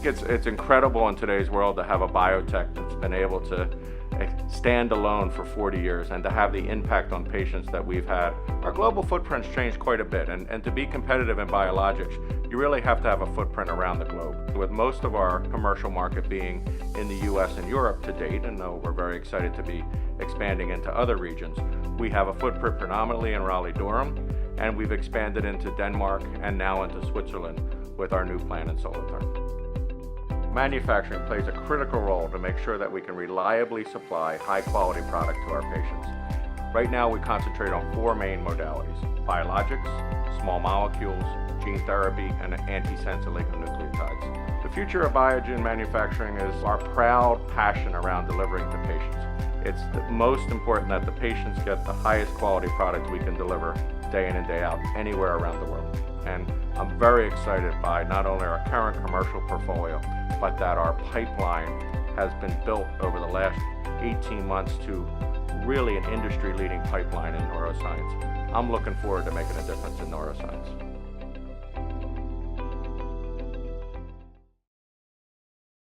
it's incredible in today's world to have a biotech that's been able to stand alone for 40 years and to have the impact on patients that we've had. Our global footprint's changed quite a bit, and to be competitive in biologics, you really have to have a footprint around the globe. With most of our commercial market being in the US and Europe to date, and though we're very excited to be expanding into other regions, we have a footprint predominantly in Raleigh-Durham, and we've expanded into Denmark and now into Switzerland with our new plant in Solothurn. Manufacturing plays a critical role to make sure that we can reliably supply high-quality product to our patients. Right now, we concentrate on 4 main modalities: biologics, small molecules, gene therapy, and antisense oligonucleotides. The future of Biogen manufacturing is our proud passion around delivering to patients. It's the most important that the patients get the highest quality product we can deliver day in and day out anywhere around the world. And I'm very excited by not only our current commercial portfolio, but that our pipeline has been built over the last 18 months to really an industry-leading pipeline in neuroscience. I'm looking forward to making a difference in neuroscience.